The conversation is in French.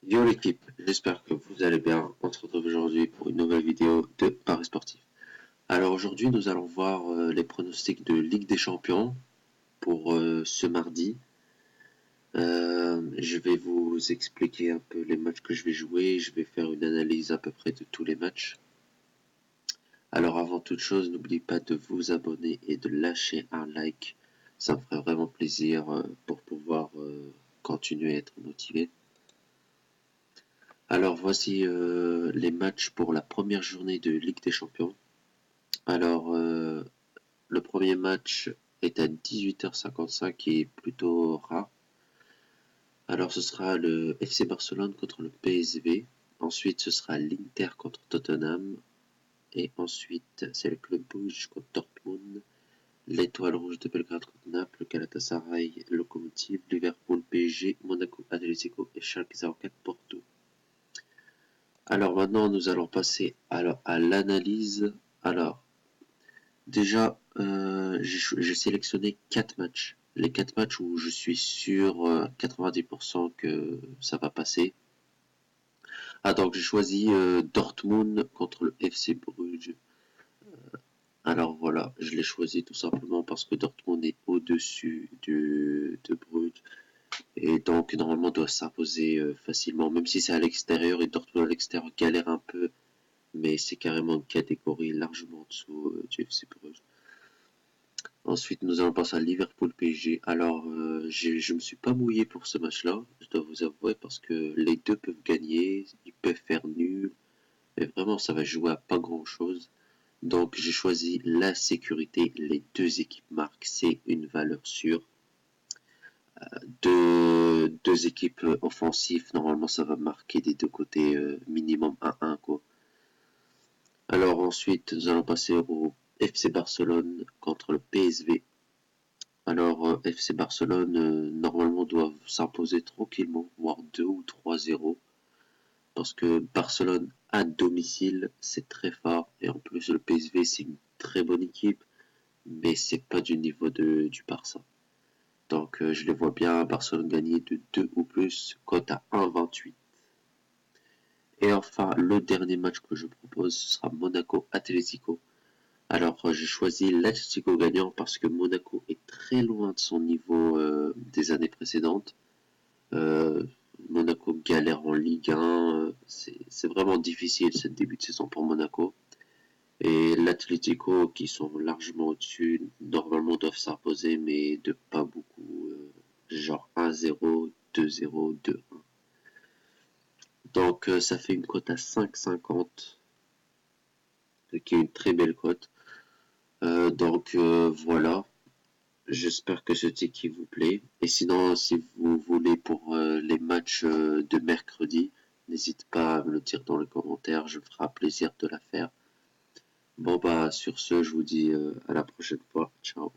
Yo l'équipe, j'espère que vous allez bien. On se retrouve aujourd'hui pour une nouvelle vidéo de Paris Sportif. Alors aujourd'hui nous allons voir les pronostics de Ligue des Champions pour ce mardi. Je vais vous expliquer un peu les matchs que je vais jouer. Je vais faire une analyse à peu près de tous les matchs. Alors avant toute chose, n'oubliez pas de vous abonner et de lâcher un like. Ça me ferait vraiment plaisir pour pouvoir continuer à être motivé. Alors voici les matchs pour la première journée de Ligue des Champions. Alors le premier match est à 18h55 qui est plutôt rare. Alors ce sera le FC Barcelone contre le PSV. Ensuite ce sera l'Inter contre Tottenham. Et ensuite c'est le Club Brugge contre Dortmund. L'Étoile Rouge de Belgrade contre Naples, Galatasaray, Lokomotiv, Liverpool, PSG, Monaco, Atlético et Schalke 04 Porto. Alors maintenant, nous allons passer à l'analyse. Alors, déjà, j'ai sélectionné 4 matchs. Les 4 matchs où je suis sûr 90% que ça va passer. Ah, donc j'ai choisi Dortmund contre le FC Bruges. Alors voilà, je l'ai choisi tout simplement parce que Dortmund est au-dessus de Bruges. Et donc normalement doit s'imposer facilement, même si c'est à l'extérieur et Dortmund à l'extérieur galère un peu. Mais c'est carrément une catégorie largement en dessous du FC Bruges. Ensuite, nous allons passer à Liverpool PSG. Alors, je me suis pas mouillé pour ce match-là, je dois vous avouer, parce que les deux peuvent gagner, ils peuvent faire nul, mais vraiment, ça va jouer à pas grand-chose. Donc, j'ai choisi la sécurité. Les deux équipes marquent, c'est une valeur sûre. Deux équipes offensives, normalement, ça va marquer des deux côtés minimum 1-1, quoi. Alors ensuite, nous allons passer au FC Barcelone contre le PSV. Alors FC Barcelone normalement doivent s'imposer tranquillement, voire 2 ou 3-0. Parce que Barcelone à domicile, c'est très fort. Et en plus le PSV c'est une très bonne équipe, mais c'est pas du niveau du Barça. Donc je les vois bien Barcelone gagner de 2 ou plus, cote à 1,28. Et enfin, le dernier match que je propose, ce sera Monaco-Atlético. Alors, j'ai choisi l'Atlético gagnant parce que Monaco est très loin de son niveau des années précédentes. Euh, Monaco galère en Ligue 1. C'est vraiment difficile ce début de saison pour Monaco. Et l'Atlético, qui sont largement au-dessus, normalement doivent s'imposer, mais de pas beaucoup. Genre 1-0, 2-0, 2-1. Donc, ça fait une cote à 5,50, qui est une très belle cote. Donc, voilà. J'espère que ce ticket vous plaît. Et sinon, si vous voulez pour les matchs de mercredi, n'hésitez pas à me le dire dans les commentaires. Je me ferai plaisir de la faire. Bon, bah, sur ce, je vous dis à la prochaine fois. Ciao.